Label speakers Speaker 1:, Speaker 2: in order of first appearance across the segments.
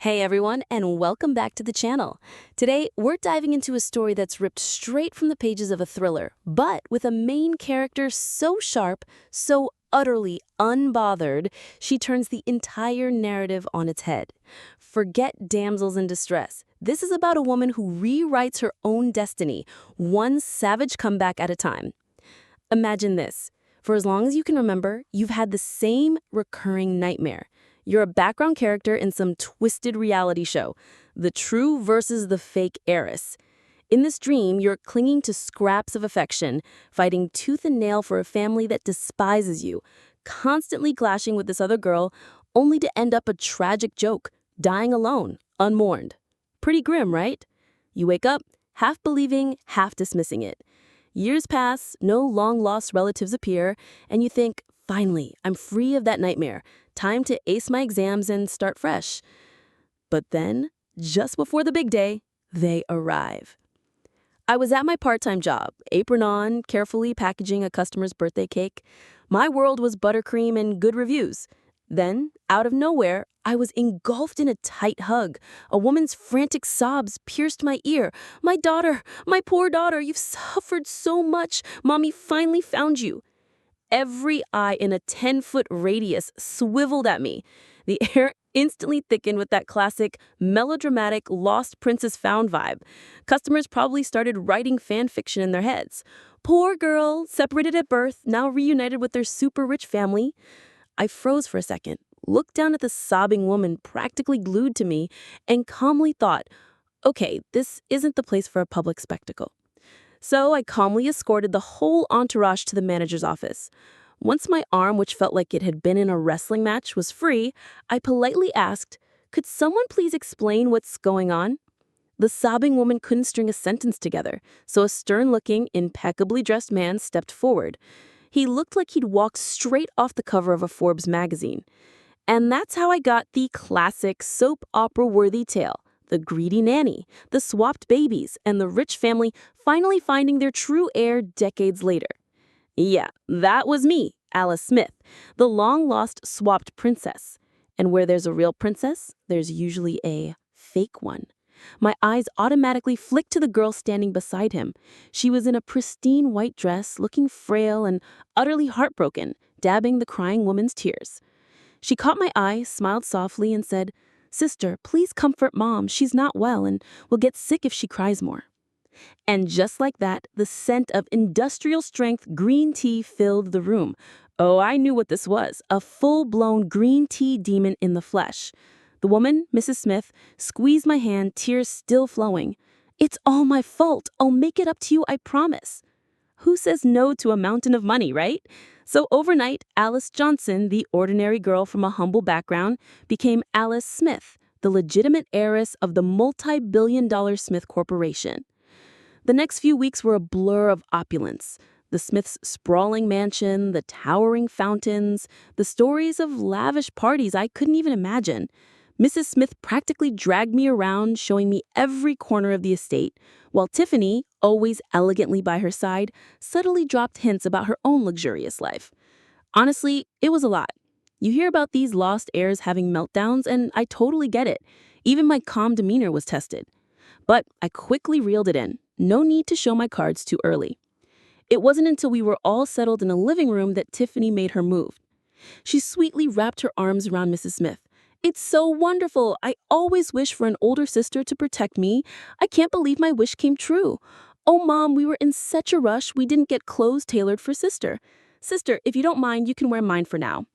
Speaker 1: Hey everyone, and welcome back to the channel. Today, we're diving into a story that's ripped straight from the pages of a thriller, but with a main character so sharp, so utterly unbothered, she turns the entire narrative on its head. Forget damsels in distress. This is about a woman who rewrites her own destiny, one savage comeback at a time. Imagine this. For as long as you can remember, you've had the same recurring nightmare. You're a background character in some twisted reality show, the true versus the fake heiress. In this dream, you're clinging to scraps of affection, fighting tooth and nail for a family that despises you, constantly clashing with this other girl, only to end up a tragic joke, dying alone, unmourned. Pretty grim, right? You wake up, half believing, half dismissing it. Years pass, no long-lost relatives appear, and you think, finally, I'm free of that nightmare. Time to ace my exams and start fresh. But then, just before the big day, they arrive. I was at my part-time job, apron on, carefully packaging a customer's birthday cake. My world was buttercream and good reviews. Then, out of nowhere, I was engulfed in a tight hug. A woman's frantic sobs pierced my ear. My daughter, my poor daughter, you've suffered so much. Mommy finally found you. Every eye in a 10-foot radius swiveled at me. The air instantly thickened with that classic, melodramatic, lost princess found vibe. Customers probably started writing fan fiction in their heads. Poor girl, separated at birth, now reunited with their super rich family. I froze for a second, looked down at the sobbing woman practically glued to me, and calmly thought, okay, this isn't the place for a public spectacle. So I calmly escorted the whole entourage to the manager's office. Once my arm, which felt like it had been in a wrestling match, was free, I politely asked, could someone please explain what's going on? The sobbing woman couldn't string a sentence together, so a stern-looking, impeccably dressed man stepped forward. He looked like he'd walked straight off the cover of a Forbes magazine. And that's how I got the classic soap opera-worthy tale. The greedy nanny, the swapped babies, and the rich family finally finding their true heir decades later. Yeah, that was me, Alice Smith, the long-lost swapped princess. And where there's a real princess, there's usually a fake one. My eyes automatically flicked to the girl standing beside him. She was in a pristine white dress, looking frail and utterly heartbroken, dabbing the crying woman's tears. She caught my eye, smiled softly, and said, "Sister, please comfort Mom. She's not well and will get sick if she cries more." And just like that, the scent of industrial-strength green tea filled the room. Oh, I knew what this was, a full-blown green tea demon in the flesh. The woman, Mrs. Smith, squeezed my hand, tears still flowing. "It's all my fault. I'll make it up to you, I promise." Who says no to a mountain of money, right? So overnight, Alice Johnson, the ordinary girl from a humble background, became Alice Smith, the legitimate heiress of the multi-billion-dollar Smith Corporation. The next few weeks were a blur of opulence. The Smiths' sprawling mansion, the towering fountains, the stories of lavish parties I couldn't even imagine. Mrs. Smith practically dragged me around, showing me every corner of the estate, while Tiffany, always elegantly by her side, subtly dropped hints about her own luxurious life. Honestly, it was a lot. You hear about these lost heirs having meltdowns, and I totally get it. Even my calm demeanor was tested. But I quickly reeled it in. No need to show my cards too early. It wasn't until we were all settled in a living room that Tiffany made her move. She sweetly wrapped her arms around Mrs. Smith. "It's so wonderful. I always wish for an older sister to protect me. I can't believe my wish came true. Oh, Mom, we were in such a rush we didn't get clothes tailored for sister. Sister, if you don't mind, you can wear mine for now."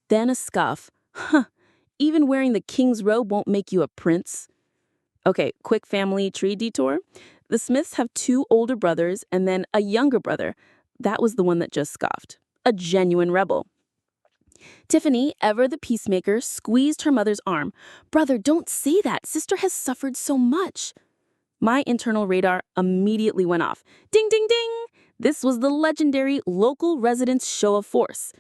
Speaker 1: Then a scoff. "Huh, even wearing the king's robe won't make you a prince." Okay, quick family tree detour. The Smiths have 2 older brothers and then a younger brother. That was the one that just scoffed. A genuine rebel. Tiffany, ever the peacemaker, squeezed her mother's arm. "Brother, don't say that. Sister has suffered so much." My internal radar immediately went off. Ding, ding, ding! This was the legendary local residents' show of force.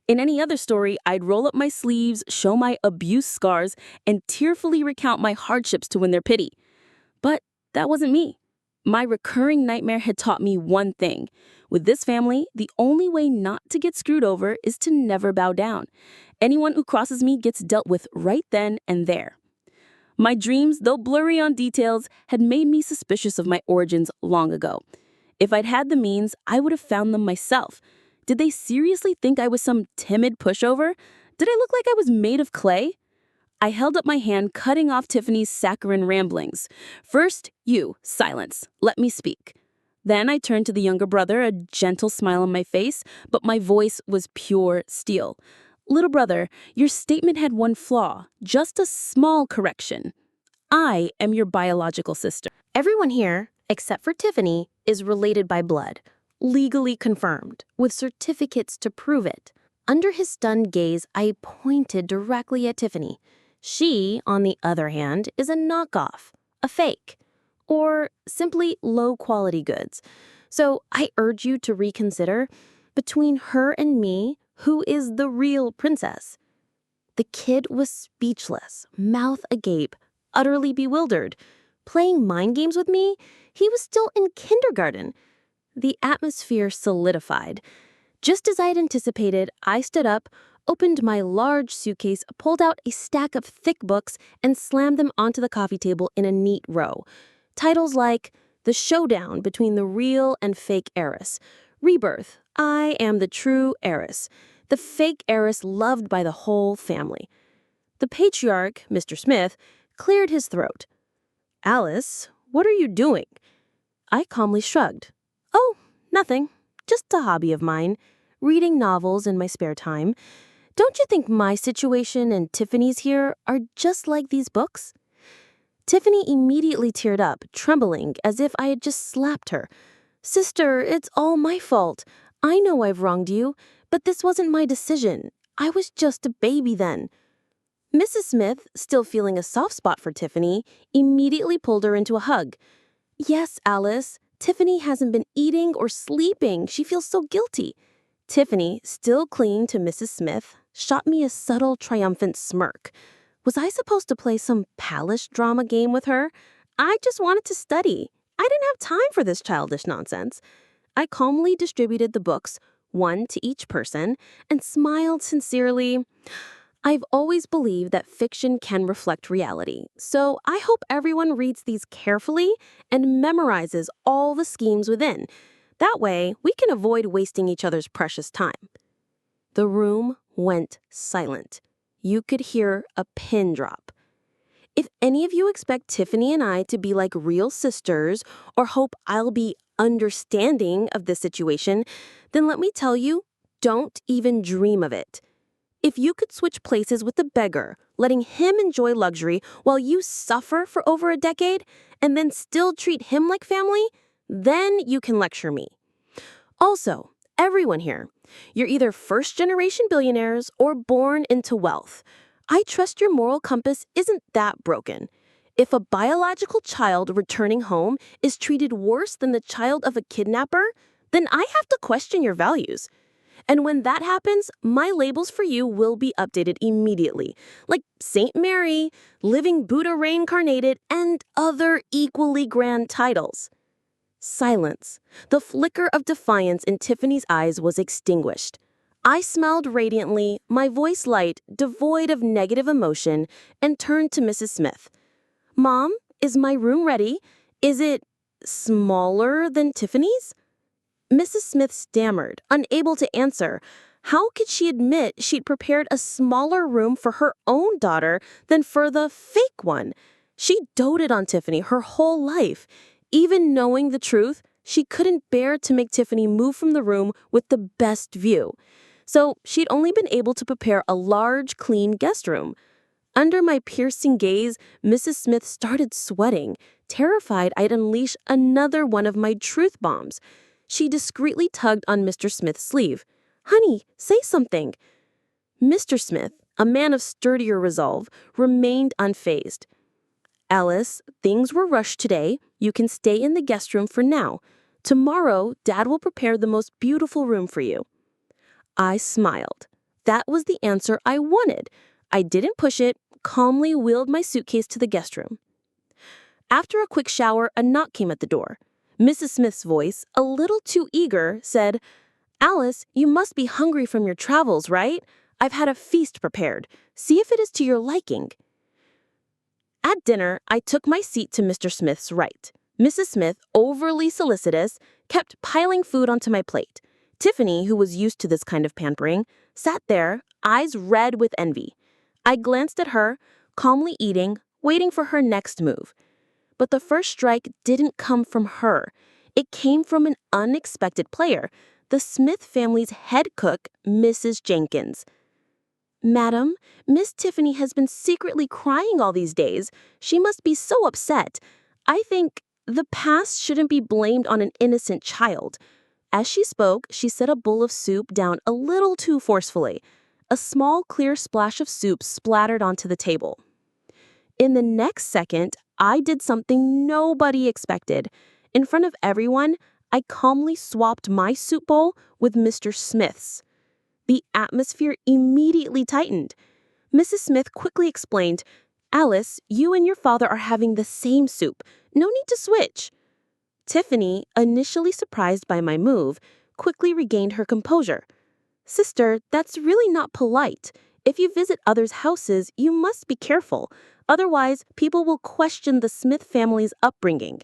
Speaker 1: In any other story, I'd roll up my sleeves, show my abuse scars, and tearfully recount my hardships to win their pity. But that wasn't me. My recurring nightmare had taught me one thing. With this family, the only way not to get screwed over is to never bow down. Anyone who crosses me gets dealt with right then and there. My dreams, though blurry on details, had made me suspicious of my origins long ago. If I'd had the means, I would have found them myself. Did they seriously think I was some timid pushover? Did I look like I was made of clay? I held up my hand, cutting off Tiffany's saccharine ramblings. First, you, silence. Let me speak. Then I turned to the younger brother, a gentle smile on my face, but my voice was pure steel. Little brother, your statement had one flaw, just a small correction. I am your biological sister.
Speaker 2: Everyone here, except for Tiffany, is related by blood, legally confirmed, with certificates to prove it. Under his stunned gaze, I pointed directly at Tiffany. She, on the other hand, is a knockoff, a fake, or simply low-quality goods. So I urge you to reconsider, between her and me, who is the real princess? The kid was speechless, mouth agape, utterly bewildered. Playing mind games with me? He was still in kindergarten. The atmosphere solidified. Just as I had anticipated, I stood up, opened my large suitcase, pulled out a stack of thick books, and slammed them onto the coffee table in a neat row. Titles like The Showdown Between the Real and Fake Heiress, Rebirth, I Am the True Heiress, the fake heiress loved by the whole family. The patriarch, Mr. Smith, cleared his throat. Alice, what are you doing? I calmly shrugged. Oh, nothing. Just a hobby of mine. Reading novels in my spare time. Don't you think my situation and Tiffany's here are just like these books? Tiffany immediately teared up, trembling as if I had just slapped her. Sister, it's all my fault. I know I've wronged you, but this wasn't my decision. I was just a baby then. Mrs. Smith, still feeling a soft spot for Tiffany, immediately pulled her into a hug. Yes, Alice, Tiffany hasn't been eating or sleeping. She feels so guilty. Tiffany, still clinging to Mrs. Smith, shot me a subtle, triumphant smirk. Was I supposed to play some palace drama game with her? I just wanted to study. I didn't have time for this childish nonsense. I calmly distributed the books, one to each person, and smiled sincerely. I've always believed that fiction can reflect reality, so I hope everyone reads these carefully and memorizes all the schemes within. That way, we can avoid wasting each other's precious time. The room went silent. You could hear a pin drop. If any of you expect Tiffany and I to be like real sisters or hope I'll be understanding of this situation, then let me tell you, don't even dream of it. If you could switch places with the beggar, letting him enjoy luxury while you suffer for over a decade, and then still treat him like family, then you can lecture me. Also, everyone here, you're either first-generation billionaires or born into wealth. I trust your moral compass isn't that broken. If a biological child returning home is treated worse than the child of a kidnapper, then I have to question your values. And when that happens, my labels for you will be updated immediately, like Saint Mary, Living Buddha Reincarnated, and other equally grand titles. Silence. The flicker of defiance in Tiffany's eyes was extinguished. I smiled radiantly, my voice light, devoid of negative emotion, and turned to Mrs. Smith. Mom, is my room ready? Is it smaller than Tiffany's? Mrs. Smith stammered, unable to answer. How could she admit she'd prepared a smaller room for her own daughter than for the fake one? She doted on Tiffany her whole life. Even knowing the truth, she couldn't bear to make Tiffany move from the room with the best view. So she'd only been able to prepare a large, clean guest room. Under my piercing gaze, Mrs. Smith started sweating, terrified I'd unleash another one of my truth bombs. She discreetly tugged on Mr. Smith's sleeve. Honey, say something. Mr. Smith, a man of sturdier resolve, remained unfazed. Alice, things were rushed today. You can stay in the guest room for now. Tomorrow, Dad will prepare the most beautiful room for you. I smiled. That was the answer I wanted. I didn't push it, calmly wheeled my suitcase to the guest room. After a quick shower, a knock came at the door. Mrs. Smith's voice, a little too eager, said, Alice, you must be hungry from your travels, right? I've had a feast prepared. See if it is to your liking. At At dinner, I took my seat to Mr. Smith's right. Mrs. Smith, overly solicitous, kept piling food onto my plate. Tiffany, who was used to this kind of pampering, sat there, eyes red with envy. I glanced at her, calmly eating, waiting for her next move. But the first strike didn't come from her. It came from an unexpected player, the Smith family's head cook, Mrs. Jenkins. "Madam, Miss Tiffany has been secretly crying all these days. She must be so upset. I think the past shouldn't be blamed on an innocent child." As she spoke, she set a bowl of soup down a little too forcefully. A small, clear splash of soup splattered onto the table. In the next second, I did something nobody expected. In front of everyone, I calmly swapped my soup bowl with Mr. Smith's. The atmosphere immediately tightened. Mrs. Smith quickly explained, "Alice, you and your father are having the same soup. No need to switch." Tiffany, initially surprised by my move, quickly regained her composure. "Sister, that's really not polite. If you visit others' houses, you must be careful. Otherwise, people will question the Smith family's upbringing."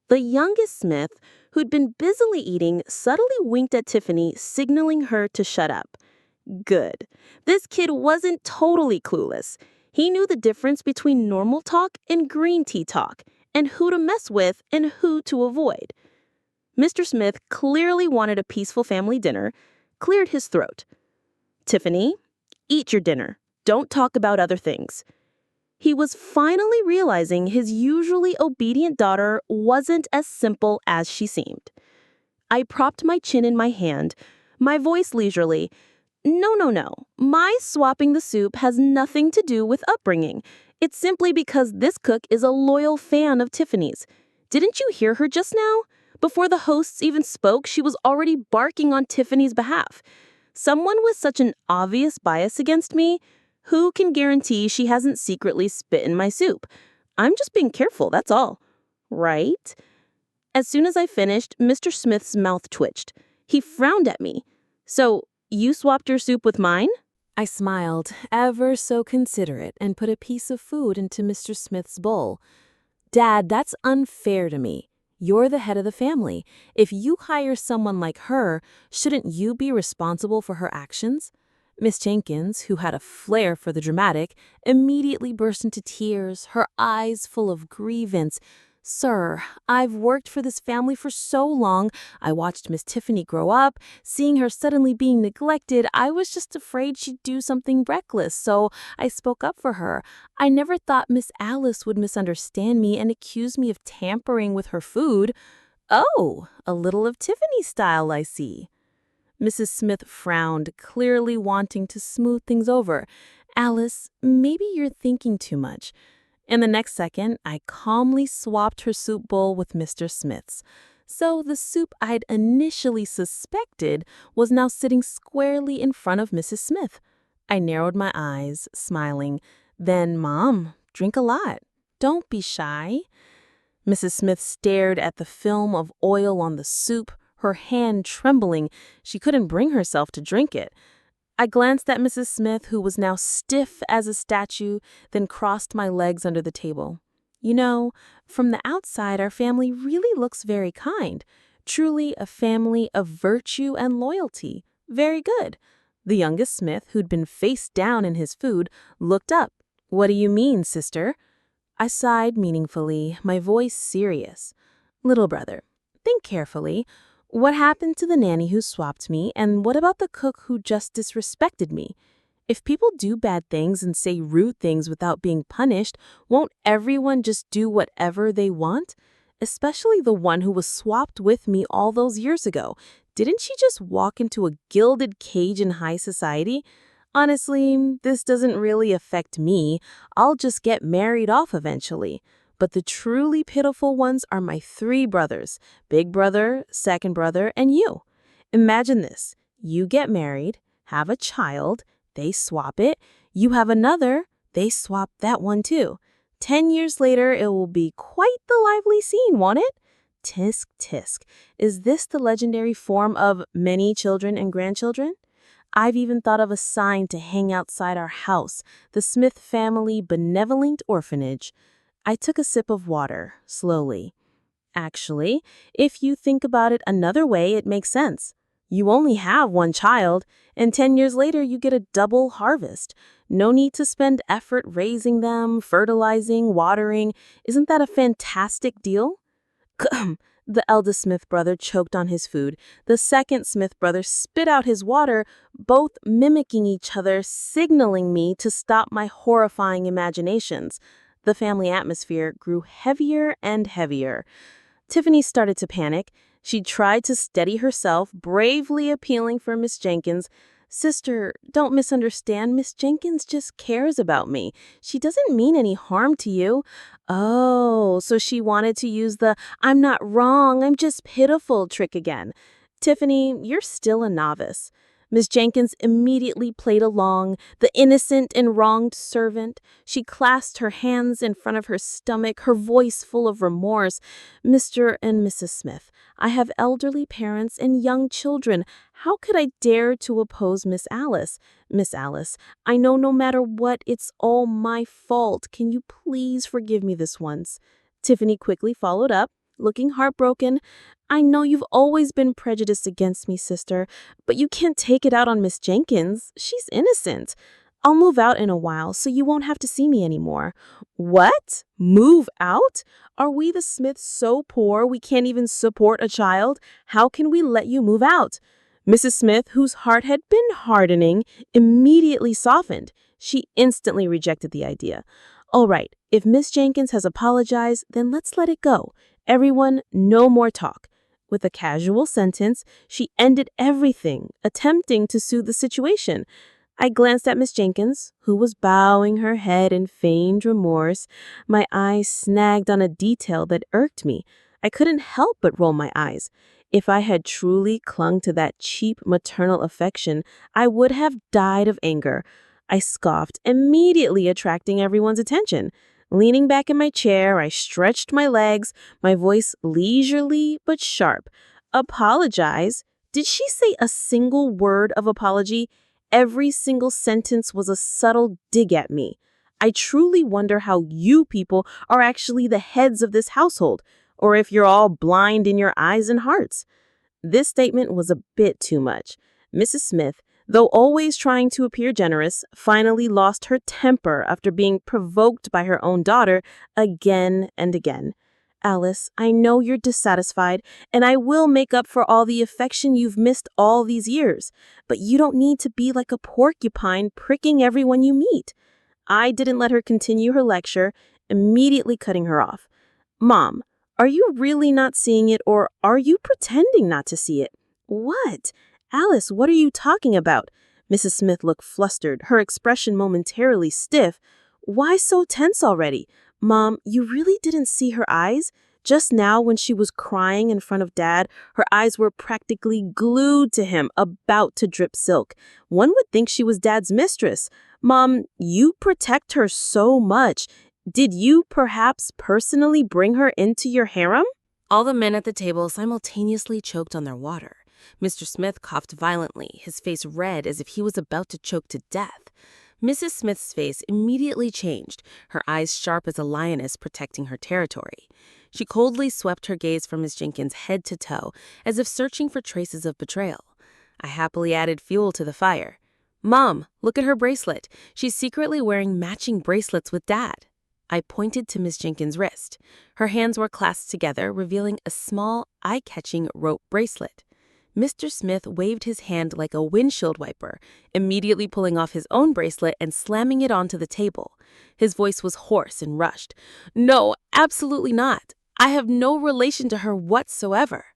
Speaker 2: The youngest Smith, who'd been busily eating, subtly winked at Tiffany, signaling her to shut up. Good. This kid wasn't totally clueless. He knew the difference between normal talk and green tea talk, and who to mess with and who to avoid. Mr. Smith clearly wanted a peaceful family dinner, cleared his throat. "Tiffany, eat your dinner. Don't talk about other things." He was finally realizing his usually obedient daughter wasn't as simple as she seemed. I propped my chin in my hand, my voice leisurely. No. My swapping the soup has nothing to do with upbringing. It's simply because this cook is a loyal fan of Tiffany's. Didn't you hear her just now? Before the hosts even spoke, she was already barking on Tiffany's behalf. Someone with such an obvious bias against me, who can guarantee she hasn't secretly spit in my soup? I'm just being careful, that's all. Right? As soon as I finished, Mr. Smith's mouth twitched. He frowned at me. "So, you swapped your soup with mine?"
Speaker 1: I smiled, ever so considerate, and put a piece of food into Mr. Smith's bowl. "Dad, that's unfair to me. You're the head of the family. If you hire someone like her, shouldn't you be responsible for her actions?" Miss Jenkins, who had a flair for the dramatic, immediately burst into tears, her eyes full of grievance. "Sir, I've worked for this family for so long. I watched Miss Tiffany grow up. Seeing her suddenly being neglected, I was just afraid she'd do something reckless, so I spoke up for her. I never thought Miss Alice would misunderstand me and accuse me of tampering with her food." "Oh, a little of Tiffany style, I see." Mrs. Smith frowned, clearly wanting to smooth things over. "Alice, maybe you're thinking too much." In the next second, I calmly swapped her soup bowl with Mr. Smith's. So the soup I'd initially suspected was now sitting squarely in front of Mrs. Smith. I narrowed my eyes, smiling. "Then, Mom, drink a lot. Don't be shy." Mrs. Smith stared at the film of oil on the soup, her hand trembling. She couldn't bring herself to drink it. I glanced at Mrs. Smith, who was now stiff as a statue, then crossed my legs under the table. "You know, from the outside, our family really looks very kind. Truly a family of virtue and loyalty. Very good." The youngest Smith, who'd been face down in his food, looked up. "What do you mean, sister?" I sighed meaningfully, my voice serious. "Little brother, think carefully. What happened to the nanny who swapped me, and what about the cook who just disrespected me? If people do bad things and say rude things without being punished, won't everyone just do whatever they want? Especially the one who was swapped with me all those years ago. Didn't she just walk into a gilded cage in high society? Honestly, this doesn't really affect me. I'll just get married off eventually. But the truly pitiful ones are my 3 brothers, big brother, second brother, and you. Imagine this. You get married, have a child, they swap it. You have another, they swap that one too. 10 years later, it will be quite the lively scene, won't it? Tisk, tisk. Is this the legendary form of many children and grandchildren?
Speaker 3: I've even thought of a sign to hang outside our house, the Smith Family Benevolent Orphanage. I took a sip of water, slowly. Actually, if you think about it another way, it makes sense. You only have one child, and 10 years later you get a double harvest. No need to spend effort raising them, fertilizing, watering. Isn't that a fantastic deal? The eldest Smith brother choked on his food. The second Smith brother spit out his water, both mimicking each other, signaling me to stop my horrifying imaginations. The family atmosphere grew heavier and heavier. Tiffany started to panic. She tried to steady herself, bravely appealing for Miss Jenkins. "Sister, don't misunderstand. Miss Jenkins just cares about me. She doesn't mean any harm to you." Oh, so she wanted to use the "I'm not wrong, I'm just pitiful" trick again. Tiffany, you're still a novice. Miss Jenkins immediately played along, the innocent and wronged servant. She clasped her hands in front of her stomach, her voice full of remorse. "Mr. and Mrs. Smith, I have elderly parents and young children. How could I dare to oppose Miss Alice? Miss Alice, I know no matter what, it's all my fault. Can you please forgive me this once?" Tiffany quickly followed up, looking heartbroken. "I know you've always been prejudiced against me, sister, but you can't take it out on Miss Jenkins. She's innocent. I'll move out in a while so you won't have to see me anymore." "What? Move out? Are we the Smiths so poor we can't even support a child? How can we let you move out?" Mrs. Smith, whose heart had been hardening, immediately softened. She instantly rejected the idea. "All right, if Miss Jenkins has apologized, then let's let it go. Everyone, no more talk." With a casual sentence, she ended everything, attempting to soothe the situation. I glanced at Miss Jenkins, who was bowing her head in feigned remorse. My eyes snagged on a detail that irked me. I couldn't help but roll my eyes. If I had truly clung to that cheap maternal affection, I would have died of anger. I scoffed, immediately attracting everyone's attention. Leaning back in my chair, I stretched my legs, my voice leisurely but sharp. "Apologize? Did she say a single word of apology? Every single sentence was a subtle dig at me. I truly wonder how you people are actually the heads of this household, or if you're all blind in your eyes and hearts." This statement was a bit too much. Mrs. Smith, though always trying to appear generous, finally lost her temper after being provoked by her own daughter again and again. "Alice, I know you're dissatisfied, and I will make up for all the affection you've missed all these years, but you don't need to be like a porcupine pricking everyone you meet." I didn't let her continue her lecture, immediately cutting her off. "Mom, are you really not seeing it, or are you pretending not to see it?" "What? Alice, what are you talking about?" Mrs. Smith looked flustered, her expression momentarily stiff. "Why so tense already? Mom, you really didn't see her eyes? Just now when she was crying in front of Dad, her eyes were practically glued to him, about to drip silk. One would think she was Dad's mistress. Mom, you protect her so much. Did you perhaps personally bring her into your harem?"
Speaker 1: All the men at the table simultaneously choked on their water. Mr. Smith coughed violently, his face red as if he was about to choke to death. Mrs. Smith's face immediately changed, her eyes sharp as a lioness protecting her territory. She coldly swept her gaze from Miss Jenkins head to toe, as if searching for traces of betrayal. I happily added fuel to the fire. "Mom, look at her bracelet. She's secretly wearing matching bracelets with Dad." I pointed to Miss Jenkins' wrist. Her hands were clasped together, revealing a small, eye-catching rope bracelet. Mr. Smith waved his hand like a windshield wiper, immediately pulling off his own bracelet and slamming it onto the table. His voice was hoarse and rushed. "No, absolutely not. I have no relation to her whatsoever."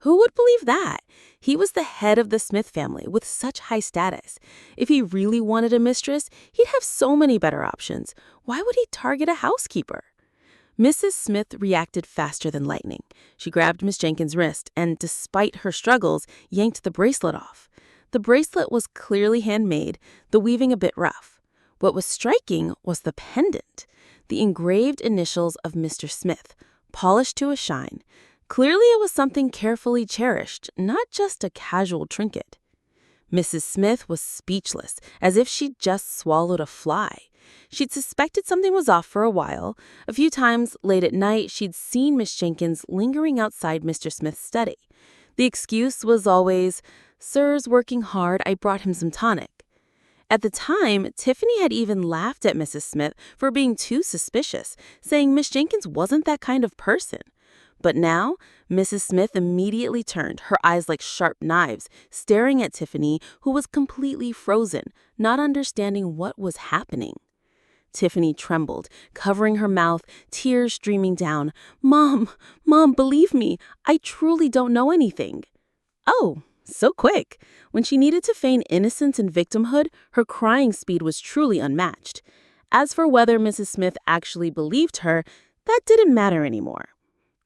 Speaker 1: Who would believe that? He was the head of the Smith family with such high status. If he really wanted a mistress, he'd have so many better options. Why would he target a housekeeper? Mrs. Smith reacted faster than lightning. She grabbed Miss Jenkins' wrist and, despite her struggles, yanked the bracelet off. The bracelet was clearly handmade, the weaving a bit rough. What was striking was the pendant, the engraved initials of Mr. Smith, polished to a shine. Clearly it was something carefully cherished, not just a casual trinket.
Speaker 3: Mrs. Smith was speechless, as if she'd just swallowed a fly. She'd suspected something was off for a while. A few times late at night, she'd seen Miss Jenkins lingering outside Mr. Smith's study. The excuse was always, "Sir's working hard, I brought him some tonic." At the time, Tiffany had even laughed at Mrs. Smith for being too suspicious, saying Miss Jenkins wasn't that kind of person. But now, Mrs. Smith immediately turned, her eyes like sharp knives, staring at Tiffany, who was completely frozen, not understanding what was happening. Tiffany trembled, covering her mouth, tears streaming down. Mom, believe me, I truly don't know anything." Oh, so quick. When she needed to feign innocence and victimhood, her crying speed was truly unmatched. As for whether Mrs. Smith actually believed her, that didn't matter anymore.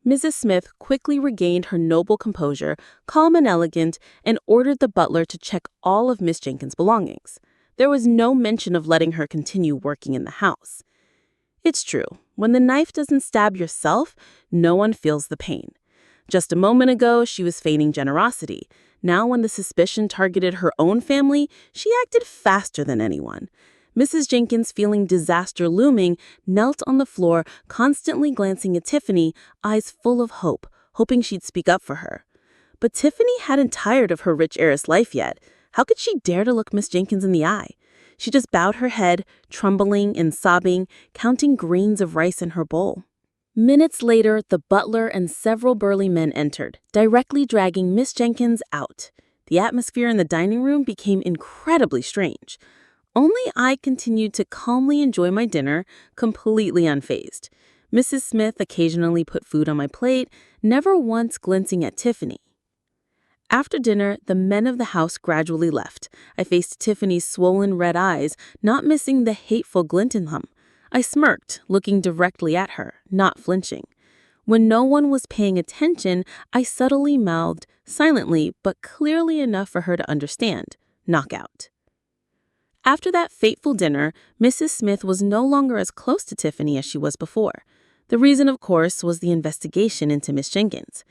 Speaker 3: Mrs. Smith quickly regained her noble composure, calm and elegant, and ordered the butler to check all of Miss Jenkins' belongings. There was no mention of letting her continue working in the house. It's true, when the knife doesn't stab yourself, no one feels the pain. Just a moment ago, she was feigning generosity. Now, when the suspicion targeted her own family, she acted faster than anyone. Mrs. Jenkins, feeling disaster looming, knelt on the floor, constantly glancing at Tiffany, eyes full of hope, hoping she'd speak up for her. But Tiffany hadn't tired of her rich heiress life yet. How could she dare to look Miss Jenkins in the eye? She just bowed her head, trembling and sobbing, counting grains of rice in her bowl. Minutes later, the butler and several burly men entered, directly dragging Miss Jenkins out. The atmosphere in the dining room became incredibly strange. Only I continued to calmly enjoy my dinner, completely unfazed. Mrs. Smith occasionally put food on my plate, never once glancing at Tiffany. After dinner, the men of the house gradually left. I faced Tiffany's swollen red eyes, not missing the hateful glint in them. I smirked, looking directly at her, not flinching. When no one was paying attention, I subtly mouthed, silently but clearly enough for her to understand, "Knockout." After that fateful dinner, Mrs. Smith was no longer as close to Tiffany as she was before. The reason, of course, was the investigation into Miss Jenkins.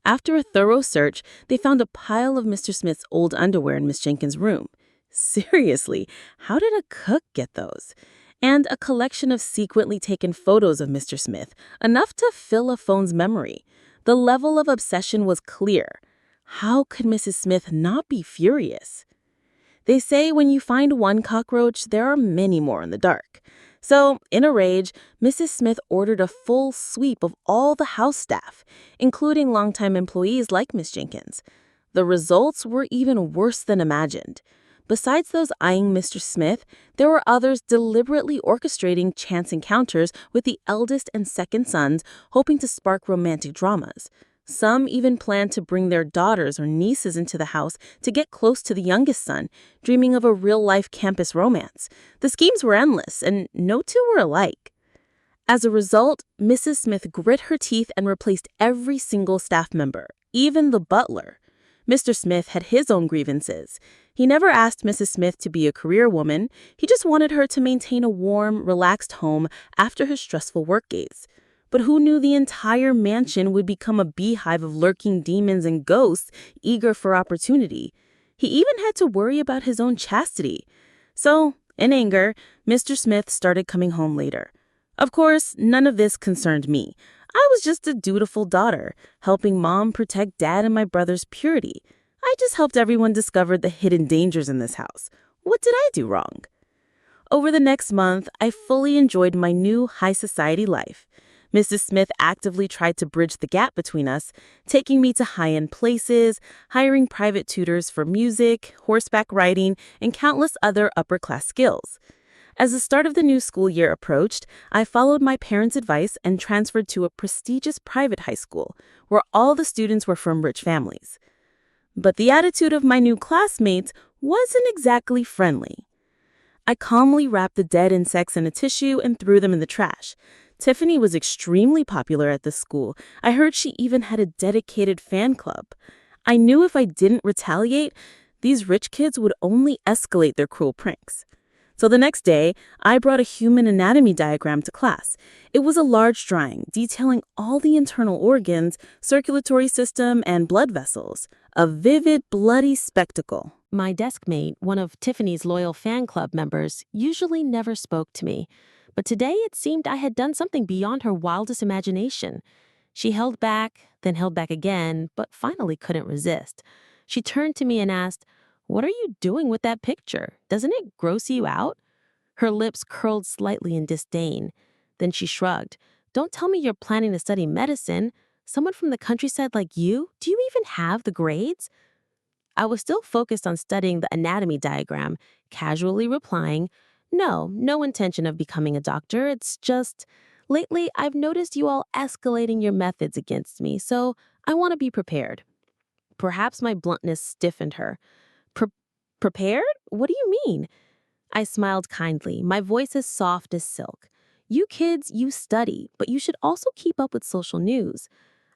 Speaker 3: After a thorough search, they found a pile of Mr. Smith's old underwear in Miss Jenkins' room. Seriously, how did a cook get those? And a collection of secretly taken photos of Mr. Smith, enough to fill a phone's memory. The level of obsession was clear. How could Mrs. Smith not be furious? They say when you find one cockroach, there are many more in the dark. So, in a rage, Mrs. Smith ordered a full sweep of all the house staff, including longtime employees like Miss Jenkins. The results were even worse than imagined. Besides those eyeing Mr. Smith, there were others deliberately orchestrating chance encounters with the eldest and second sons, hoping to spark romantic dramas. Some even planned to bring their daughters or nieces into the house to get close to the youngest son, dreaming of a real-life campus romance. The schemes were endless, and no two were alike. As a result, Mrs. Smith grit her teeth and replaced every single staff member, even the butler. Mr. Smith had his own grievances. He never asked Mrs. Smith to be a career woman. He just wanted her to maintain a warm, relaxed home after her stressful work days. But who knew the entire mansion would become a beehive of lurking demons and ghosts eager for opportunity? He even had to worry about his own chastity. So, in anger, Mr. Smith started coming home later. Of course, none of this concerned me. I was just a dutiful daughter, helping Mom protect Dad and my brother's purity. I just helped everyone discover the hidden dangers in this house. What did I do wrong? Over the next month, I fully enjoyed my new high society life. Mrs. Smith actively tried to bridge the gap between us, taking me to high-end places, hiring private tutors for music, horseback riding, and countless other upper-class skills. As the start of the new school year approached, I followed my parents' advice and transferred to a prestigious private high school, where all the students were from rich families. But the attitude of my new classmates wasn't exactly friendly. I calmly wrapped the dead insects in a tissue and threw them in the trash. Tiffany was extremely popular at the school. I heard she even had a dedicated fan club. I knew if I didn't retaliate, these rich kids would only escalate their cruel pranks. So the next day, I brought a human anatomy diagram to class. It was a large drawing detailing all the internal organs, circulatory system, and blood vessels. A vivid, bloody spectacle.
Speaker 2: My desk mate, one of Tiffany's loyal fan club members, usually never spoke to me. But today it seemed I had done something beyond her wildest imagination. She held back, then held back again, but finally couldn't resist. She turned to me and asked, "What are you doing with that picture? Doesn't it gross you out?" Her lips curled slightly in disdain. Then she shrugged. "Don't tell me you're planning to study medicine. Someone from the countryside like you? Do you even have the grades?" I was still focused on studying the anatomy diagram, casually replying, No intention of becoming a doctor. It's just, lately I've noticed you all escalating your methods against me, so I want to be prepared." Perhaps my bluntness stiffened her. "Pre- Prepared? What do you mean?" I smiled kindly, my voice as soft as silk. "You kids, you study, but you should also keep up with social news."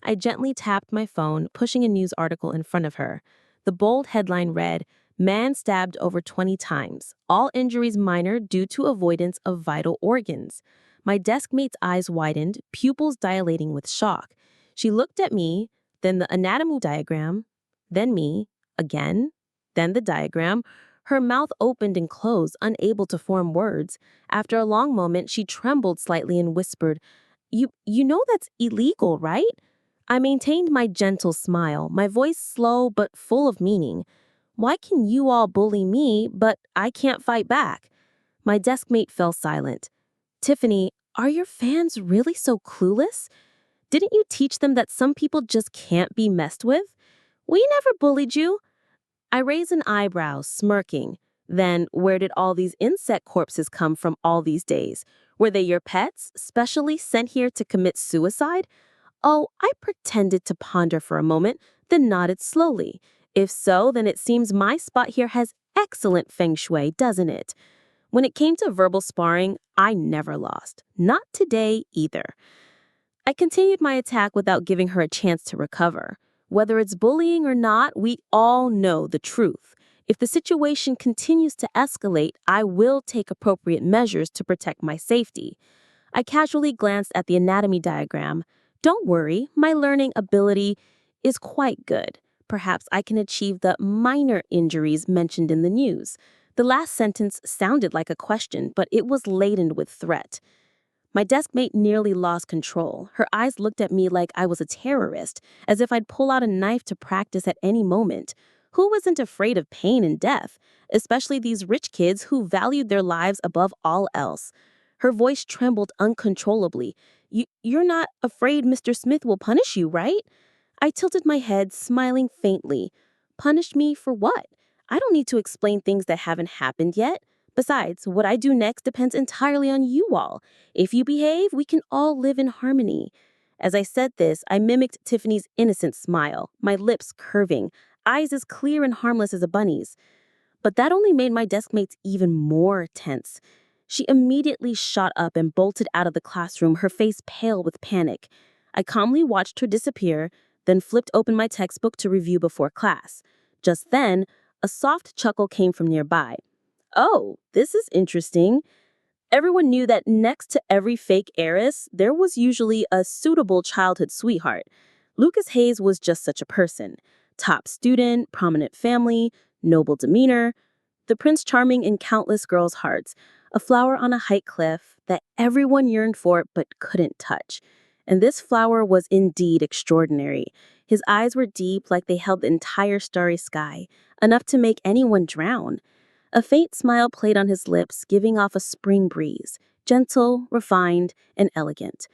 Speaker 2: I gently tapped my phone, pushing a news article in front of her. The bold headline read, "Man stabbed over 20 times. All injuries minor due to avoidance of vital organs." My desk mate's eyes widened, pupils dilating with shock. She looked at me, then the anatomy diagram, then me, again, then the diagram. Her mouth opened and closed, unable to form words. After a long moment, she trembled slightly and whispered, You know that's illegal, right?" I maintained my gentle smile, my voice slow but full of meaning. "Why can you all bully me, but I can't fight back?" My desk mate fell silent. "Tiffany, are your fans really so clueless? Didn't you teach them that some people just can't be messed with? We never bullied you." I raised an eyebrow, smirking. "Then where did all these insect corpses come from all these days? Were they your pets, specially sent here to commit suicide?" Oh, I pretended to ponder for a moment, then nodded slowly. "If so, then it seems my spot here has excellent feng shui, doesn't it?" When it came to verbal sparring, I never lost. Not today either. I continued my attack without giving her a chance to recover. Whether it's bullying or not, we all know the truth. If the situation continues to escalate, I will take appropriate measures to protect my safety. I casually glanced at the anatomy diagram. Don't worry, my learning ability is quite good. Perhaps I can achieve the minor injuries mentioned in the news. The last sentence sounded like a question, but it was laden with threat. My desk mate nearly lost control. Her eyes looked at me like I was a terrorist, as if I'd pull out a knife to practice at any moment. Who isn't afraid of pain and death, especially these rich kids who valued their lives above all else? Her voice trembled uncontrollably. You're not afraid Mr. Smith will punish you, right?" I tilted my head, smiling faintly. "Punish me for what? I don't need to explain things that haven't happened yet. Besides, what I do next depends entirely on you all. If you behave, we can all live in harmony." As I said this, I mimicked Tiffany's innocent smile, my lips curving, eyes as clear and harmless as a bunny's. But that only made my desk mates even more tense. She immediately shot up and bolted out of the classroom, her face pale with panic. I calmly watched her disappear, then flipped open my textbook to review before class. Just then, a soft chuckle came from nearby. "Oh, this is interesting." Everyone knew that next to every fake heiress, there was usually a suitable childhood sweetheart. Lucas Hayes was just such a person. Top student, prominent family, noble demeanor, the Prince Charming in countless girls' hearts, a flower on a height cliff that everyone yearned for but couldn't touch. And this flower was indeed extraordinary. His eyes were deep, like they held the entire starry sky, enough to make anyone drown. A faint smile played on his lips, giving off a spring breeze, gentle, refined, and elegant.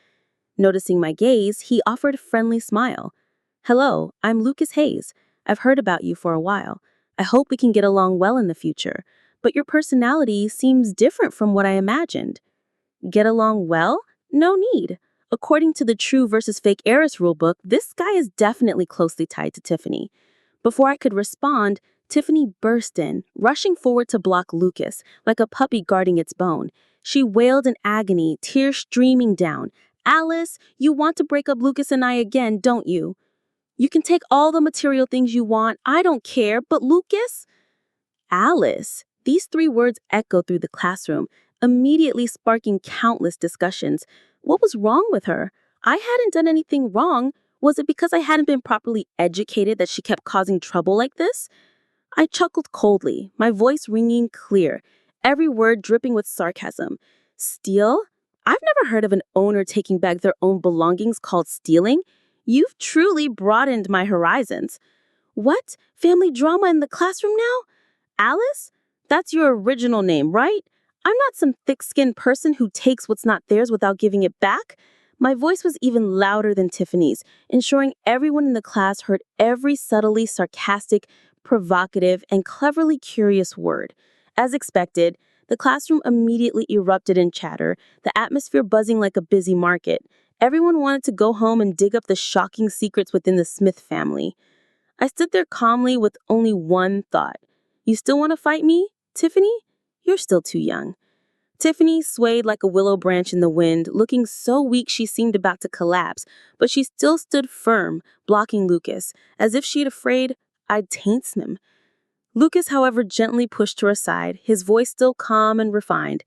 Speaker 2: Noticing my gaze, he offered a friendly smile. "Hello, I'm Lucas Hayes. I've heard about you for a while. I hope we can get along well in the future, but your personality seems different from what I imagined." Get along well? No need. According to the true versus fake heiress rulebook, this guy is definitely closely tied to Tiffany. Before I could respond, Tiffany burst in, rushing forward to block Lucas, like a puppy guarding its bone. She wailed in agony, tears streaming down. "Alice, you want to break up Lucas and I again, don't you? You can take all the material things you want, I don't care, but Lucas?" Alice. These three words echoed through the classroom, immediately sparking countless discussions. What was wrong with her? I hadn't done anything wrong. Was it because I hadn't been properly educated that she kept causing trouble like this?
Speaker 3: I chuckled coldly, my voice ringing clear, every word dripping with sarcasm. Steal? I've never heard of an owner taking back their own belongings called stealing. You've truly broadened my horizons. What? Family drama in the classroom now? Alice? That's your original name, right? I'm not some thick-skinned person who takes what's not theirs without giving it back. My voice was even louder than Tiffany's, ensuring everyone in the class heard every subtly sarcastic, provocative, and cleverly curious word. As expected, the classroom immediately erupted in chatter, the atmosphere buzzing like a busy market. Everyone wanted to go home and dig up the shocking secrets within the Smith family. I stood there calmly with only one thought. You still want to fight me, Tiffany? You're still too young. Tiffany swayed like a willow branch in the wind, looking so weak she seemed about to collapse, but she still stood firm, blocking Lucas, as if she'd afraid I'd taint him. Lucas, however, gently pushed her aside, his voice still calm and refined.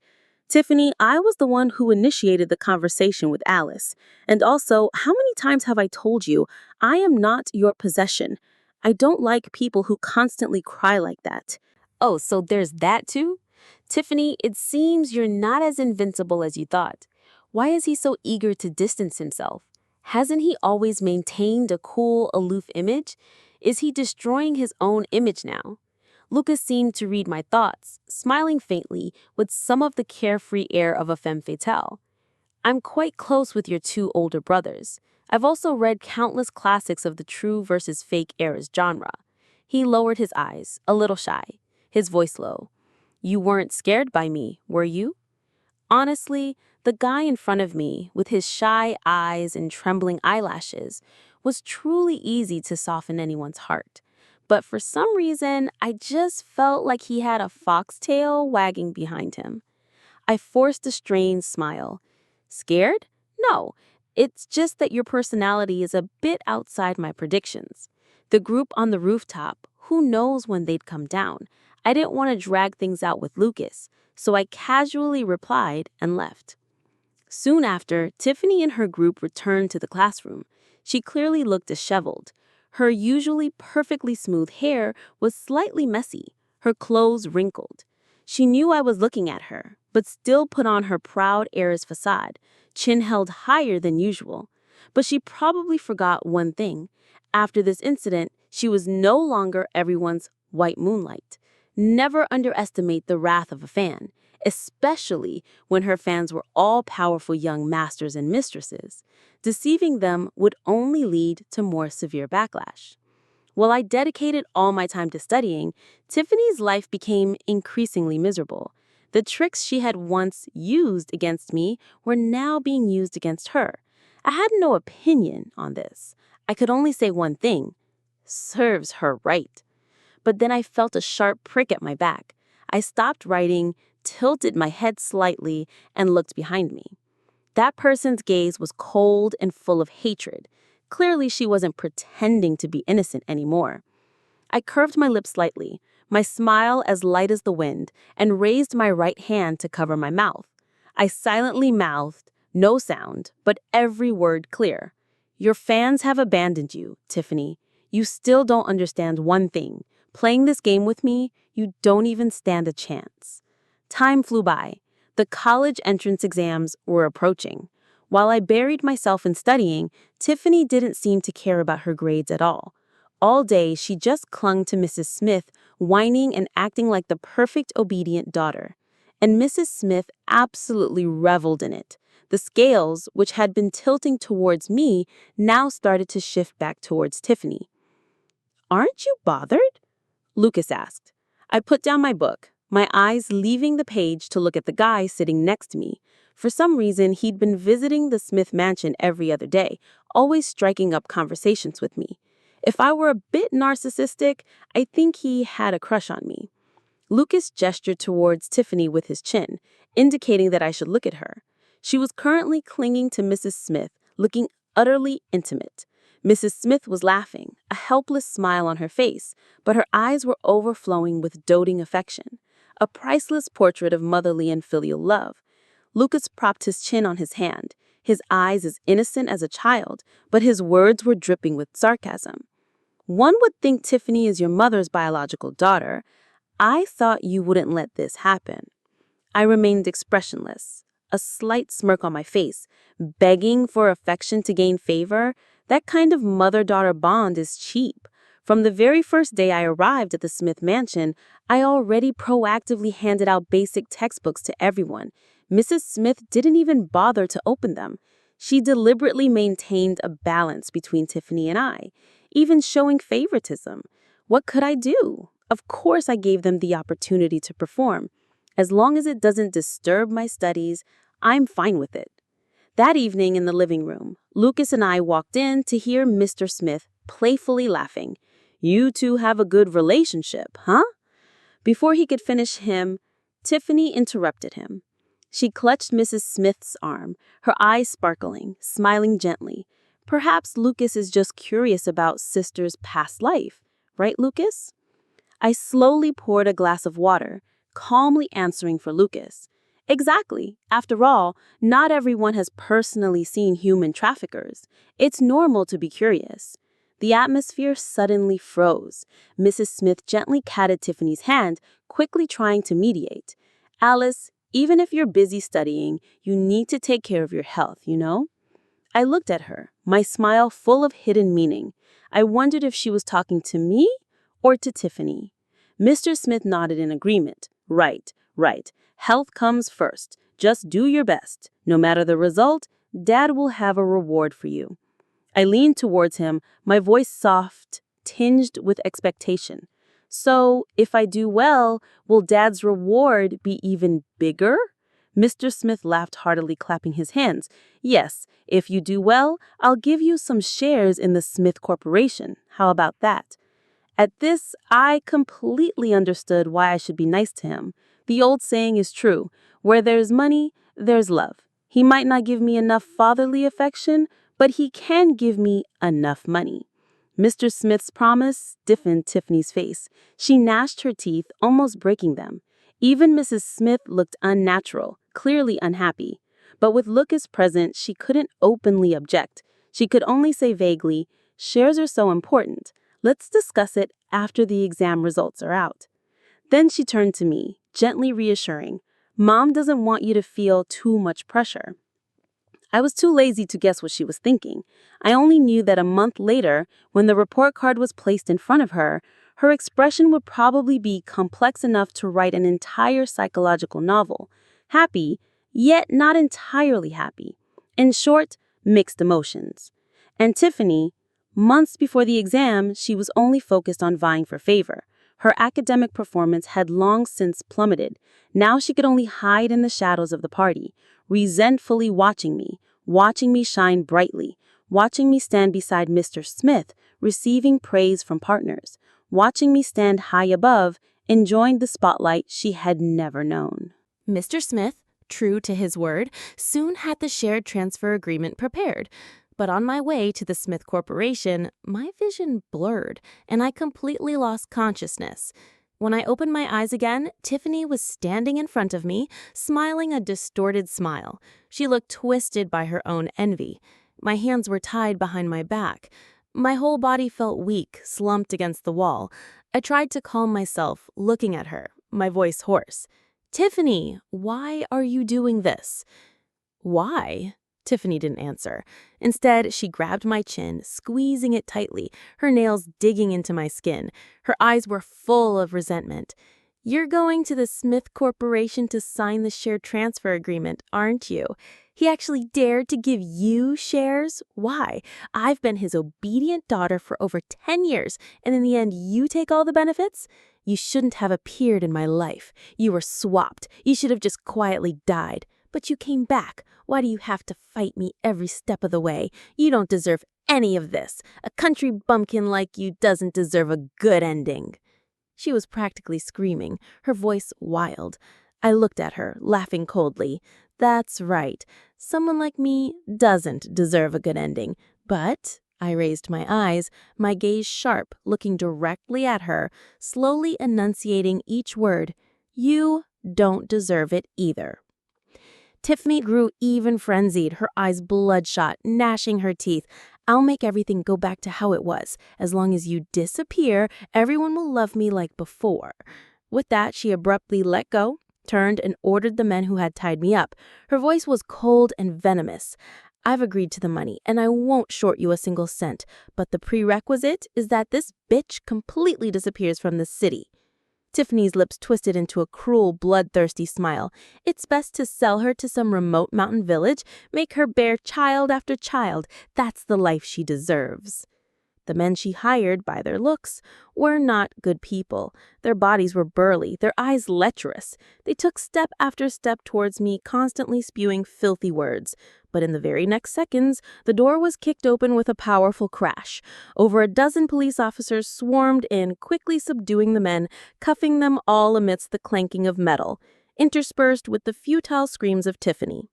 Speaker 3: Tiffany, I was the one who initiated the conversation with Alice. And also, how many times have I told you, I am not your possession? I don't like people who constantly cry like that.
Speaker 1: Oh, so there's that too? Tiffany, it seems you're not as invincible as you thought. Why is he so eager to distance himself? Hasn't he always maintained a cool, aloof image? Is he destroying his own image now? Lucas seemed to read my thoughts, smiling faintly with some of the carefree air of a femme fatale. I'm quite close with your two older brothers. I've also read countless classics of the true versus fake Heiress genre. He lowered his eyes, a little shy, his voice low. You weren't scared by me, were you? Honestly, the guy in front of me, with his shy eyes and trembling eyelashes, was truly easy to soften anyone's heart. But for some reason, I just felt like he had a foxtail wagging behind him. I forced a strained smile. Scared? No, it's just that your personality is a bit outside my predictions. The group on the rooftop, who knows when they'd come down? I didn't want to drag things out with Lucas, so I casually replied and left. Soon after, Tiffany and her group returned to the classroom. She clearly looked disheveled. Her usually perfectly smooth hair was slightly messy, her clothes wrinkled. She knew I was looking at her, but still put on her proud heiress facade, chin held higher than usual. But she probably forgot one thing. After this incident, she was no longer everyone's white moonlight. Never underestimate the wrath of a fan, especially when her fans were all powerful young masters and mistresses. Deceiving them would only lead to more severe backlash. While I dedicated all my time to studying, Tiffany's life became increasingly miserable. The tricks she had once used against me were now being used against her. I had no opinion on this. I could only say one thing: serves her right. But then I felt a sharp prick at my back. I stopped writing, tilted my head slightly, and looked behind me. That person's gaze was cold and full of hatred. Clearly, she wasn't pretending to be innocent anymore. I curved my lips slightly, my smile as light as the wind, and raised my right hand to cover my mouth. I silently mouthed, no sound, but every word clear. Your fans have abandoned you, Tiffany. You still don't understand one thing. Playing this game with me, you don't even stand a chance. Time flew by. The college entrance exams were approaching. While I buried myself in studying, Tiffany didn't seem to care about her grades at all. All day, she just clung to Mrs. Smith, whining and acting like the perfect obedient daughter. And Mrs. Smith absolutely reveled in it. The scales, which had been tilting towards me, now started to shift back towards Tiffany. Aren't you bothered? Lucas asked. I put down my book, my eyes leaving the page to look at the guy sitting next to me. For some reason, he'd been visiting the Smith mansion every other day, always striking up conversations with me. If I were a bit narcissistic, I think he had a crush on me. Lucas gestured towards Tiffany with his chin, indicating that I should look at her. She was currently clinging to Mrs. Smith, looking utterly intimate. Mrs. Smith was laughing, a helpless smile on her face, but her eyes were overflowing with doting affection, a priceless portrait of motherly and filial love. Lucas propped his chin on his hand, his eyes as innocent as a child, but his words were dripping with sarcasm.
Speaker 3: One would think Tiffany is your mother's biological daughter. I thought you wouldn't let this happen." I remained expressionless, a slight smirk on my face, begging for affection to gain favor. That kind of mother-daughter bond is cheap. From the very first day I arrived at the Smith mansion, I already proactively handed out basic textbooks to everyone. Mrs. Smith didn't even bother to open them. She deliberately maintained a balance between Tiffany and I, even showing favoritism. What could I do? Of course I gave them the opportunity to perform. As long as it doesn't disturb my studies, I'm fine with it. That evening in the living room, Lucas and I walked in to hear Mr. Smith playfully laughing. "You two have a good relationship, huh?" Before he could finish Tiffany interrupted him. She clutched Mrs. Smith's arm, her eyes sparkling, smiling gently. "Perhaps Lucas is just curious about sister's past life. Right, Lucas?" I slowly poured a glass of water, calmly answering for Lucas. "Exactly. After all, not everyone has personally seen human traffickers. It's normal to be curious." The atmosphere suddenly froze. Mrs. Smith gently patted Tiffany's hand, quickly trying to mediate. "Alice, even if you're busy studying, you need to take care of your health, you know?" I looked at her, my smile full of hidden meaning. I wondered if she was talking to me or to Tiffany. Mr. Smith nodded in agreement. Right. Health comes first. Just do your best. No matter the result, Dad will have a reward for you." I leaned towards him, my voice soft, tinged with expectation. "So, if I do well, will Dad's reward be even bigger?" Mr. Smith laughed heartily, clapping his hands. "Yes, if you do well, I'll give you some shares in the Smith Corporation. How about that?" At this, I completely understood why I should be nice to him. The old saying is true: where there's money, there's love. He might not give me enough fatherly affection, but he can give me enough money. Mr. Smith's promise stiffened Tiffany's face. She gnashed her teeth, almost breaking them. Even Mrs. Smith looked unnatural, clearly unhappy. But with Lucas present, she couldn't openly object. She could only say vaguely, "Shares are so important. Let's discuss it after the exam results are out." Then she turned to me, gently reassuring, "Mom doesn't want you to feel too much pressure." I was too lazy to guess what she was thinking. I only knew that a month later, when the report card was placed in front of her, her expression would probably be complex enough to write an entire psychological novel. Happy, yet not entirely happy. In short, mixed emotions. And Tiffany, months before the exam, she was only focused on vying for favor. Her academic performance had long since plummeted. Now she could only hide in the shadows of the party, resentfully watching me shine brightly, watching me stand beside Mr. Smith, receiving praise from partners, watching me stand high above, enjoying the spotlight she had never known.
Speaker 2: Mr. Smith, true to his word, soon had the shared transfer agreement prepared. But on my way to the Smith Corporation, my vision blurred, and I completely lost consciousness. When I opened my eyes again, Tiffany was standing in front of me, smiling a distorted smile. She looked twisted by her own envy. My hands were tied behind my back. My whole body felt weak, slumped against the wall. I tried to calm myself, looking at her, my voice hoarse. "Tiffany, why are you doing this?" "Why?" Tiffany didn't answer. Instead, she grabbed my chin, squeezing it tightly, her nails digging into my skin. Her eyes were full of resentment. "You're going to the Smith Corporation to sign the share transfer agreement, aren't you? He actually dared to give you shares? Why? I've been his obedient daughter for over 10 years, and in the end, you take all the benefits? You shouldn't have appeared in my life. You were swapped. You should have just quietly died. But you came back. Why do you have to fight me every step of the way? You don't deserve any of this. A country bumpkin like you doesn't deserve a good ending." She was practically screaming, her voice wild. I looked at her, laughing coldly. That's right. Someone like me doesn't deserve a good ending. But I raised my eyes, my gaze sharp, looking directly at her, slowly enunciating each word. You don't deserve it either. Tiffany grew even frenzied, her eyes bloodshot, gnashing her teeth.
Speaker 3: I'll make everything go back to how it was. As long as you disappear, everyone will love me like before." With that, she abruptly let go, turned, and ordered the men who had tied me up. Her voice was cold and venomous. "I've agreed to the money, and I won't short you a single cent, but the prerequisite is that this bitch completely disappears from the city." Tiffany's lips twisted into a cruel, bloodthirsty smile. "It's best to sell her to some remote mountain village, make her bear child after child. That's the life she deserves." The men she hired, by their looks, were not good people. Their bodies were burly, their eyes lecherous. They took step after step towards me, constantly spewing filthy words. But in the very next seconds, the door was kicked open with a powerful crash. Over a dozen police officers swarmed in, quickly subduing the men, cuffing them all amidst the clanking of metal, interspersed with the futile screams of Tiffany.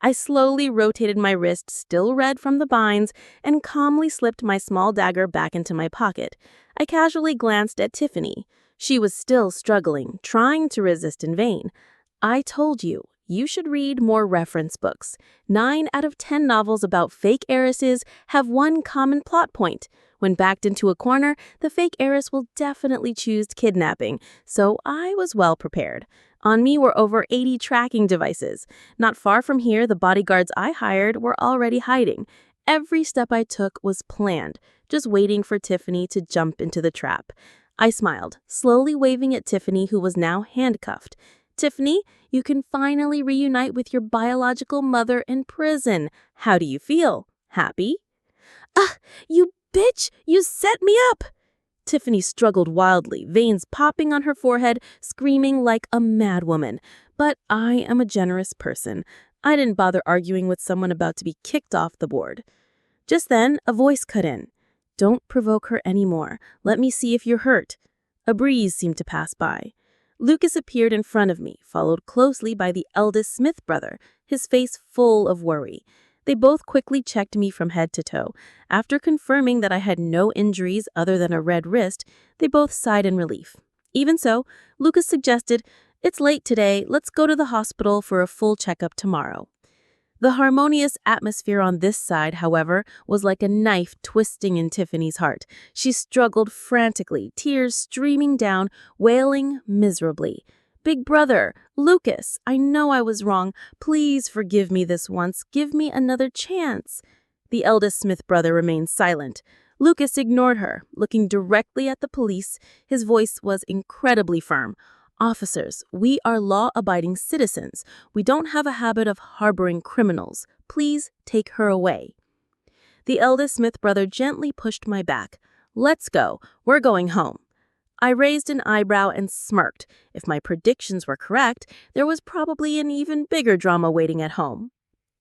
Speaker 3: I slowly rotated my wrist, still red from the binds, and calmly slipped my small dagger back into my pocket. I casually glanced at Tiffany. She was still struggling, trying to resist in vain. "I told you, you should read more reference books. 9 out of 10 novels about fake heiresses have one common plot point. When backed into a corner, the fake heiress will definitely choose kidnapping, so I was well prepared. On me were over 80 tracking devices. Not far from here, the bodyguards I hired were already hiding. Every step I took was planned, just waiting for Tiffany to jump into the trap. I smiled, slowly waving at Tiffany, who was now handcuffed. "Tiffany, you can finally reunite with your biological mother in prison. How do you feel? Happy?" "Ah, you bitch! You set me up!" Tiffany struggled wildly, veins popping on her forehead, screaming like a madwoman. But I am a generous person. I didn't bother arguing with someone about to be kicked off the board. Just then, a voice cut in. "Don't provoke her anymore. Let me see if you're hurt." A breeze seemed to pass by. Lucas appeared in front of me, followed closely by the eldest Smith brother, his face full of worry. They both quickly checked me from head to toe. After confirming that I had no injuries other than a red wrist, they both sighed in relief. Even so, Lucas suggested, "It's late today, let's go to the hospital for a full checkup tomorrow." The harmonious atmosphere on this side, however, was like a knife twisting in Tiffany's heart. She struggled frantically, tears streaming down, wailing miserably. "Big brother, Lucas, I know I was wrong. Please forgive me this once. Give me another chance." The eldest Smith brother remained silent. Lucas ignored her, looking directly at the police. His voice was incredibly firm. "Officers, we are law-abiding citizens. We don't have a habit of harboring criminals. Please take her away." The eldest Smith brother gently pushed my back. "Let's go. We're going home." I raised an eyebrow and smirked. If my predictions were correct, there was probably an even bigger drama waiting at home.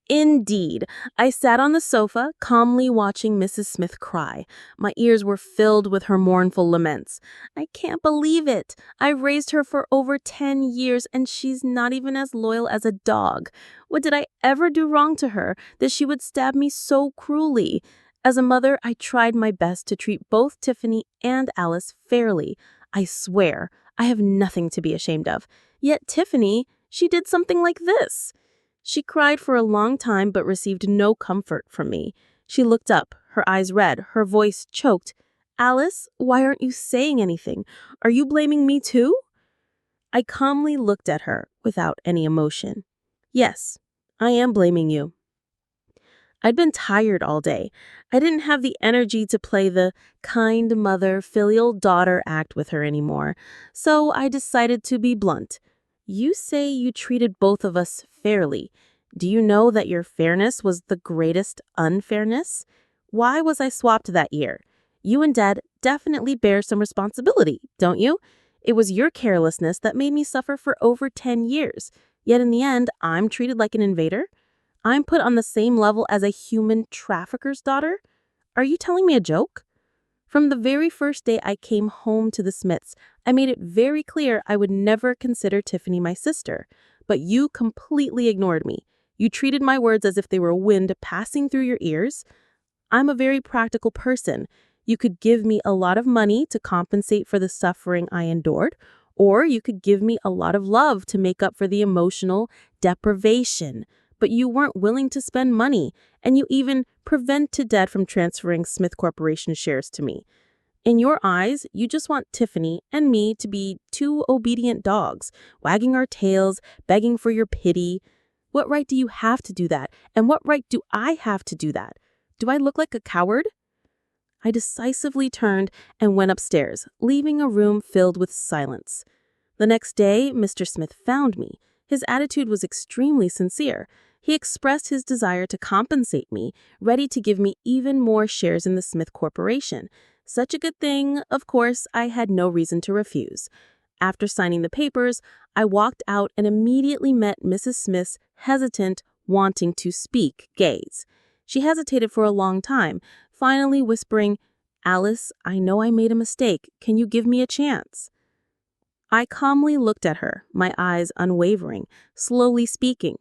Speaker 3: Indeed, I sat on the sofa, calmly watching Mrs. Smith cry. My ears were filled with her mournful laments. "I can't believe it. I've raised her for over 10 years, and she's not even as loyal as a dog. What did I ever do wrong to her that she would stab me so cruelly?" As a mother, I tried my best to treat both Tiffany and Alice fairly. I swear, I have nothing to be ashamed of. Yet Tiffany, she did something like this. She cried for a long time but received no comfort from me. She looked up, her eyes red, her voice choked. "Alice, why aren't you saying anything? Are you blaming me too?" I calmly looked at her without any emotion. "Yes, I am blaming you." I'd been tired all day. I didn't have the energy to play the kind mother, filial daughter act with her anymore, so I decided to be blunt. "You say you treated both of us fairly. Do you know that your fairness was the greatest unfairness? Why was I swapped that year? You and Dad definitely bear some responsibility, don't you? It was your carelessness that made me suffer for over 10 years. Yet in the end, I'm treated like an invader? I'm put on the same level as a human trafficker's daughter? Are you telling me a joke?" From the very first day I came home to the Smiths, I made it very clear I would never consider Tiffany my sister. But you completely ignored me. You treated my words as if they were wind passing through your ears. I'm a very practical person. You could give me a lot of money to compensate for the suffering I endured, or you could give me a lot of love to make up for the emotional deprivation. but you weren't willing to spend money, and you even prevented Dad from transferring Smith Corporation shares to me. In your eyes, you just want Tiffany and me to be two obedient dogs, wagging our tails, begging for your pity. What right do you have to do that? And what right do I have to do that? Do I look like a coward? I decisively turned and went upstairs, leaving a room filled with silence. The next day, Mr. Smith found me. His attitude was extremely sincere. He expressed his desire to compensate me, ready to give me even more shares in the Smith Corporation. Such a good thing, of course, I had no reason to refuse. After signing the papers, I walked out and immediately met Mrs. Smith's hesitant, wanting to speak gaze. She hesitated for a long time, finally whispering, "Alice, I know I made a mistake. Can you give me a chance?" I calmly looked at her, my eyes unwavering, slowly speaking.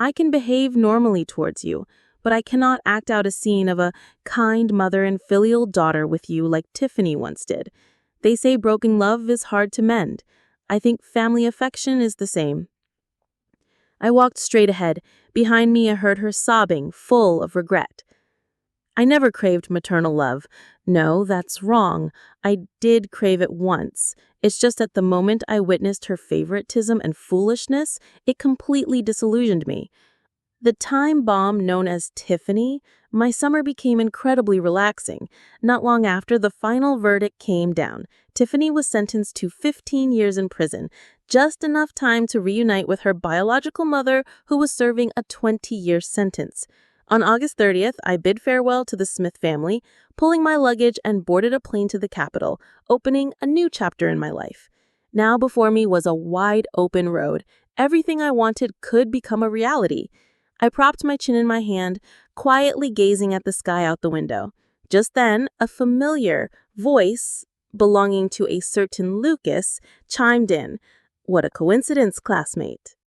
Speaker 3: "I can behave normally towards you, but I cannot act out a scene of a kind mother and filial daughter with you like Tiffany once did. They say broken love is hard to mend. I think family affection is the same." I walked straight ahead. Behind me, I heard her sobbing, full of regret. "I never craved maternal love. No, that's wrong. I did crave it once. It's just at the moment I witnessed her favoritism and foolishness, it completely disillusioned me. The time bomb known as Tiffany, my summer became incredibly relaxing. Not long after, the final verdict came down. Tiffany was sentenced to 15 years in prison, just enough time to reunite with her biological mother, who was serving a 20-year sentence. On August 30th, I bid farewell to the Smith family, pulling my luggage and boarded a plane to the capital, opening a new chapter in my life. Now before me was a wide open road. Everything I wanted could become a reality. I propped my chin in my hand, quietly gazing at the sky out the window. Just then, a familiar voice, belonging to a certain Lucas, chimed in. "What a coincidence, classmate."